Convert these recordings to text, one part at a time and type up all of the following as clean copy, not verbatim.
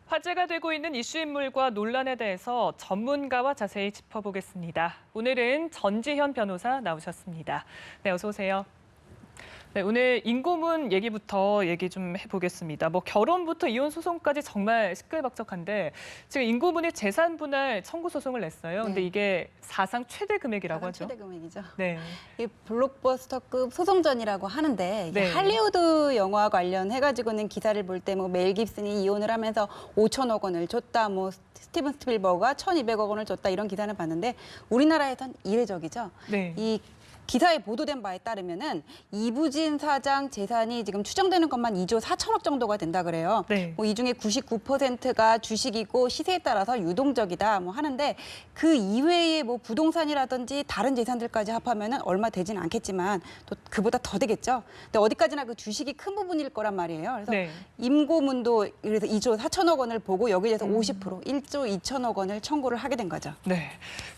화제가 되고 있는 이슈 인물과 논란에 대해서 전문가와 자세히 짚어보겠습니다. 오늘은 전지현 변호사 나오셨습니다. 네, 어서 오세요. 네, 오늘 인고문 얘기부터 얘기 좀 해보겠습니다. 결혼부터 이혼 소송까지 정말 시끌벅적한데 지금 인고문이 재산 분할 청구 소송을 냈어요. 근데 이게 사상 최대 금액이라고 하죠. 최대 금액이죠. 네. 이 블록버스터급 소송전이라고 하는데 네. 할리우드 영화 관련해가지고는 기사를 볼 때 멜 깁슨이 이혼을 하면서 5천억 원을 줬다, 스티븐 스필버그가 1,200억 원을 줬다 이런 기사는 봤는데 우리나라에선 이례적이죠. 네. 이 기사에 보도된 바에 따르면은 이부진 사장 재산이 지금 추정되는 것만 2조 4천억 정도가 된다 그래요. 네. 이 중에 99%가 주식이고 시세에 따라서 유동적이다 하는데 그 이외에 부동산이라든지 다른 재산들까지 합하면은 얼마 되진 않겠지만 또 그보다 더 되겠죠. 근데 어디까지나 그 주식이 큰 부분일 거란 말이에요. 그래서 네. 임고문도 그래서 2조 4천억 원을 보고 여기에 대해서 50% 1조 2천억 원을 청구를 하게 된 거죠. 네.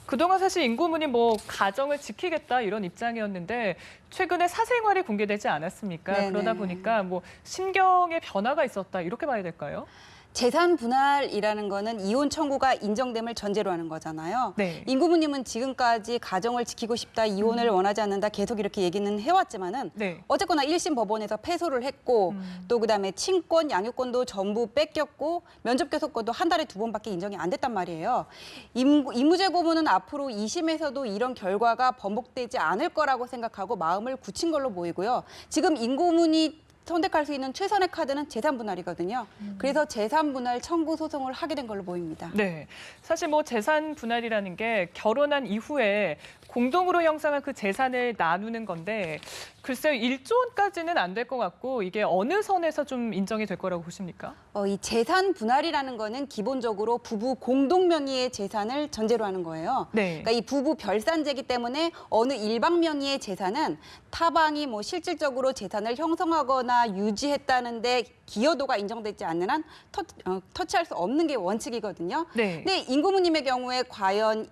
그동안 사실 인고문이 가정을 지키겠다 이런 입장이었는데 최근에 사생활이 공개되지 않았습니까? 네네. 그러다 보니까 심경의 변화가 있었다 이렇게 봐야 될까요? 재산 분할이라는 거는 이혼 청구가 인정됨을 전제로 하는 거잖아요. 네. 인구부님은 지금까지 가정을 지키고 싶다, 이혼을 원하지 않는다 계속 이렇게 얘기는 해왔지만은 네. 어쨌거나 1심 법원에서 패소를 했고 또 그다음에 친권, 양육권도 전부 뺏겼고 면접교섭권도 한 달에 2번밖에 인정이 안 됐단 말이에요. 이무죄 고문은 앞으로 2심에서도 이런 결과가 번복되지 않을 거라고 생각하고 마음을 굳힌 걸로 보이고요. 지금 인고문이 선택할 수 있는 최선의 카드는 재산 분할이거든요. 그래서 재산 분할 청구 소송을 하게 된 걸로 보입니다. 네. 사실 재산 분할이라는 게 결혼한 이후에 공동으로 형성한 그 재산을 나누는 건데 글쎄요, 1조 원까지는 안 될 것 같고 이게 어느 선에서 좀 인정이 될 거라고 보십니까? 이 재산 분할이라는 거는 기본적으로 부부 공동 명의의 재산을 전제로 하는 거예요. 네. 그러니까 이 부부 별산제이기 때문에 어느 일방 명의의 재산은 타방이 실질적으로 재산을 형성하거나 유지했다는데 기여도가 인정되지 않는 한 터치할 수 없는 게 원칙이거든요. 네. 근데 인고무님의 경우에 과연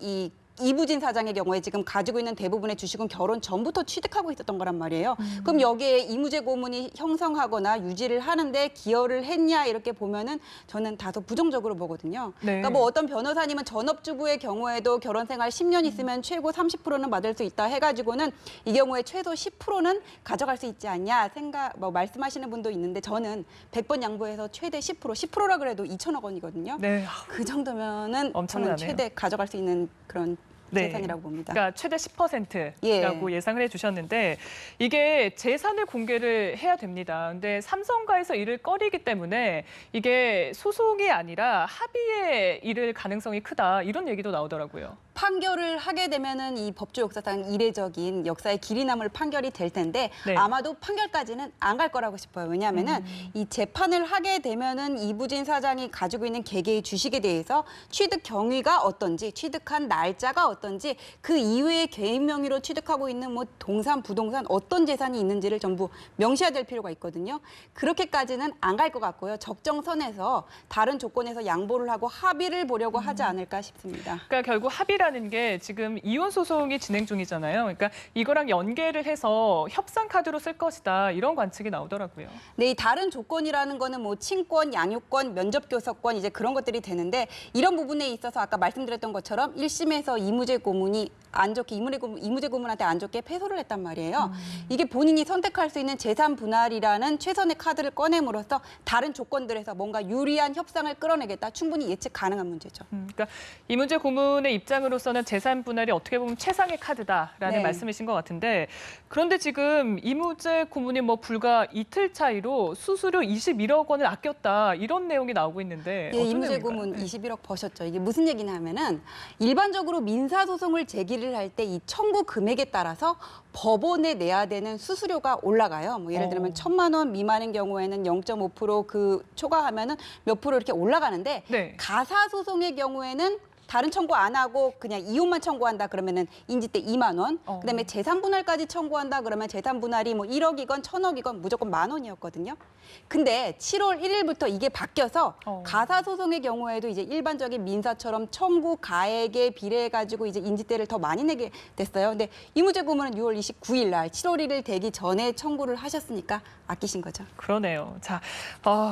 이부진 사장의 경우에 지금 가지고 있는 대부분의 주식은 결혼 전부터 취득하고 있었던 거란 말이에요. 그럼 여기에 이무죄 고문이 형성하거나 유지를 하는데 기여를 했냐 이렇게 보면은 저는 다소 부정적으로 보거든요. 네. 그러니까 어떤 변호사님은 전업주부의 경우에도 결혼 생활 10년 있으면 최고 30%는 받을 수 있다 해가지고는 이 경우에 최소 10%는 가져갈 수 있지 않냐 말씀하시는 분도 있는데 저는 100번 양보해서 최대 10%라 그래도 2천억 원이거든요. 네. 그 정도면은 엄청나네요. 저는 최대 가져갈 수 있는 그런 네. 재산이라고 봅니다. 그러니까 최대 10%라고 예상을 해주셨는데 이게 재산을 공개를 해야 됩니다. 근데 삼성가에서 일을 꺼리기 때문에 이게 소송이 아니라 합의의 일을 가능성이 크다 이런 얘기도 나오더라고요. 판결을 하게 되면은 이 법조 역사상 이례적인 역사의 길이 남을 판결이 될 텐데 네. 아마도 판결까지는 안 갈 거라고 싶어요. 왜냐하면은 이 재판을 하게 되면은 이부진 사장이 가지고 있는 개개의 주식에 대해서 취득 경위가 어떤지, 취득한 날짜가 어떤지, 그 이외의 개인 명의로 취득하고 있는 동산, 부동산 어떤 재산이 있는지를 전부 명시해야 될 필요가 있거든요. 그렇게까지는 안 갈 것 같고요. 적정선에서 다른 조건에서 양보를 하고 합의를 보려고 하지 않을까 싶습니다. 그러니까 결국 합의라는 게 지금 이혼 소송이 진행 중이잖아요. 그러니까 이거랑 연계를 해서 협상 카드로 쓸 것이다 이런 관측이 나오더라고요. 네, 이 다른 조건이라는 거는 친권, 양육권, 면접교섭권 이제 그런 것들이 되는데 이런 부분에 있어서 아까 말씀드렸던 것처럼 1심에서 이무죄 고문이 안 좋게 이무죄 고문한테 안 좋게 패소를 했단 말이에요. 이게 본인이 선택할 수 있는 재산 분할이라는 최선의 카드를 꺼냄으로써 다른 조건들에서 뭔가 유리한 협상을 끌어내겠다 충분히 예측 가능한 문제죠. 그러니까 이무죄 고문의 입장으로서는 재산 분할이 어떻게 보면 최상의 카드다라는 네. 말씀이신 것 같은데 그런데 지금 이무죄 고문이 불과 이틀 차이로 수수료 21억 원을 아꼈다 이런 내용이 나오고 있는데 예, 어떤 이무죄 내용일까요? 고문 네. 21억 버셨죠. 이게 무슨 얘기냐 하면은 일반적으로 민사소송을 제기를 할 때 이 청구 금액에 따라서 법원에 내야 되는 수수료가 올라가요. 예를 들면 1,000만 원 미만인 경우에는 0.5% 그 초과하면은 몇 프로 이렇게 올라가는데 네. 가사 소송의 경우에는 다른 청구 안 하고 그냥 이혼만 청구한다 그러면은 인지대 2만 원. 그다음에 재산 분할까지 청구한다 그러면 재산 분할이 뭐 1억이건 1,000억이건 무조건 10,000원이었거든요. 근데 7월 1일부터 이게 바뀌어서 가사 소송의 경우에도 이제 일반적인 민사처럼 청구 가액에 비례해 가지고 이제 인지대를 더 많이 내게 됐어요. 근데 이무죄고문은 6월 29일 날 7월 1일 되기 전에 청구를 하셨으니까 아끼신 거죠. 그러네요. 자,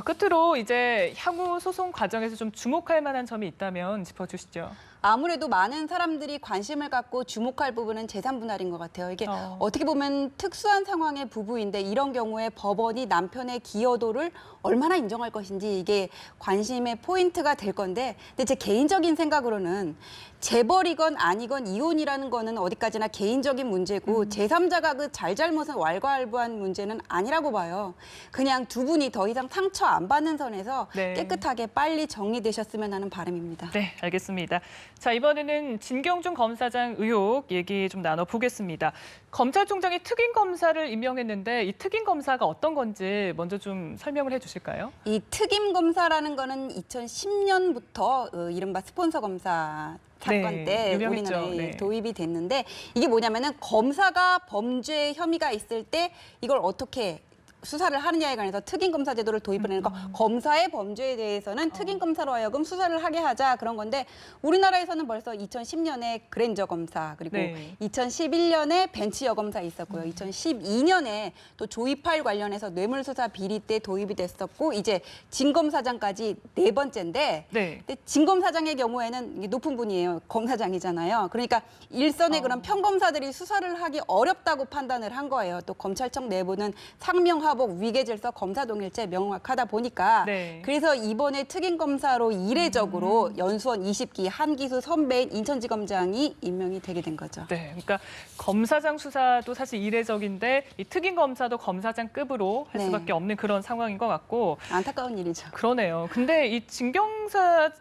끝으로 이제 향후 소송 과정에서 좀 주목할 만한 점이 있다면 짚어주시죠. 아무래도 많은 사람들이 관심을 갖고 주목할 부분은 재산 분할인 것 같아요. 이게 어떻게 보면 특수한 상황의 부부인데 이런 경우에 법원이 남편의 기여도를 얼마나 인정할 것인지 이게 관심의 포인트가 될 건데, 근데 제 개인적인 생각으로는 재벌이건 아니건 이혼이라는 거는 어디까지나 개인적인 문제고 제3자가 그 잘잘못은 왈가왈부한 문제는 아니라고 봐요. 그냥 두 분이 더 이상 상처 안 받는 선에서 네. 깨끗하게 빨리 정리되셨으면 하는 바람입니다. 네, 알겠습니다. 자, 이번에는 진경준 검사장 의혹 얘기 좀 나눠보겠습니다. 검찰총장이 특임 검사를 임명했는데 이 특임 검사가 어떤 건지 먼저 좀 설명을 해주실까요? 이 특임 검사라는 거는 2010년부터 이른바 스폰서 검사 사건 네, 때 유명했죠. 우리나라에 네. 도입이 됐는데, 이게 뭐냐면은 검사가 범죄 혐의가 있을 때 이걸 어떻게 수사를 하느냐에 관해서 특임 검사 제도를 도입을 해서 검사의 범죄에 대해서는 특임 검사로 하여금 수사를 하게 하자, 그런 건데, 우리나라에서는 벌써 2010년에 그랜저 검사, 그리고 네. 2011년에 벤치 여검사 있었고요. 2012년에 또 조이팔 관련해서 뇌물수사 비리 때 도입이 됐었고, 이제 진 검사장까지 네 번째인데, 네. 근데 진 검사장의 경우에는 이게 높은 분이에요. 검사장이잖아요. 그러니까 일선의 그런 평검사들이 수사를 하기 어렵다고 판단을 한 거예요. 또 검찰청 내부는 상명하복, 위계질서, 검사동일체 명확하다 보니까 네. 그래서 이번에 특임 검사로 이례적으로 연수원 20기 한기수 선배인 인천지검장이 임명이 되게 된 거죠. 네, 그러니까 검사장 수사도 사실 이례적인데 이 특임 검사도 검사장급으로 할 네. 수밖에 없는 그런 상황인 것 같고. 안타까운 일이죠. 그러네요. 근데 이 진검사장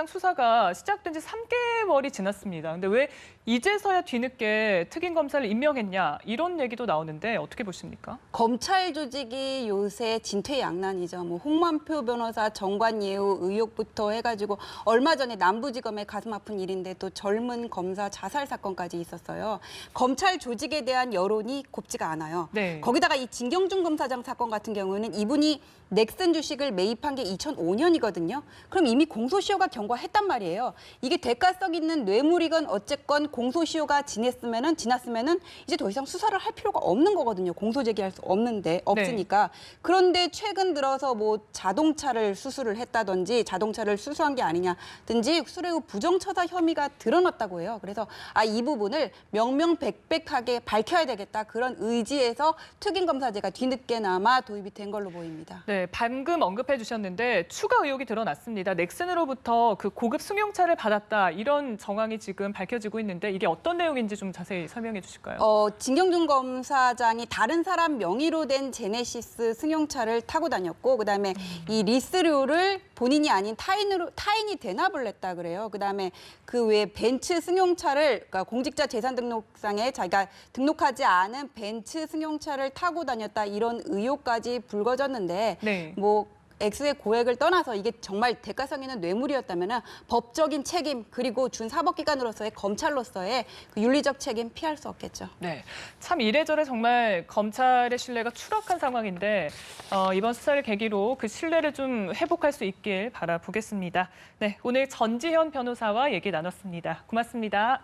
수사가 시작된 지 3개월이 지났습니다. 근데 왜 이제서야 뒤늦게 특임 검사를 임명했냐, 이런 얘기도 나오는데 어떻게 보십니까? 검찰 조직이 요새 진퇴양난이죠. 뭐 홍만표 변호사 정관예우 의혹부터 해가지고 얼마 전에 남부지검의 가슴 아픈 일인데 또 젊은 검사 자살 사건까지 있었어요. 검찰 조직에 대한 여론이 곱지가 않아요. 네. 거기다가 이 진경준 검사장 사건 같은 경우는 이분이 넥슨 주식을 매입한 게 2005년이거든요. 그럼 이미 공소시효가 경과했단 말이에요. 이게 대가성 있는 뇌물이건 어쨌건 공소시효가 지났으면은 이제 더 이상 수사를 할 필요가 없는 거거든요. 공소 제기할 수 없으니까. 그런데 최근 들어서 뭐 자동차를 수수를 했다든지 자동차를 수수한 게 아니냐든지 수뢰 후 부정처사 혐의가 드러났다고 해요. 그래서 이 부분을 명명백백하게 밝혀야 되겠다, 그런 의지에서 특임검사제가 뒤늦게나마 도입이 된 걸로 보입니다. 네, 방금 언급해 주셨는데 추가 의혹이 드러났습니다. 넥슨으로부터 그 고급 승용차를 받았다, 이런 정황이 지금 밝혀지고 있는데 이게 어떤 내용인지 좀 자세히 설명해 주실까요? 진경준 검사장이 다른 사람 명의로 된 제네시스 승용차를 타고 다녔고, 그다음에 이 리스료를 본인이 아닌 타인이 대납을 했다 그래요. 그다음에 그 외에 벤츠 승용차를, 그러니까 공직자 재산 등록상에 자기가 등록하지 않은 벤츠 승용차를 타고 다녔다, 이런 의혹까지 불거졌는데, 네. 뭐 액수의 고액을 떠나서 이게 정말 대가성 있는 뇌물이었다면 법적인 책임, 그리고 준 사법기관으로서의 검찰로서의 그 윤리적 책임 피할 수 없겠죠. 네, 참 이래저래 정말 검찰의 신뢰가 추락한 상황인데 이번 수사를 계기로 그 신뢰를 좀 회복할 수 있길 바라보겠습니다. 네, 오늘 전지현 변호사와 얘기 나눴습니다. 고맙습니다.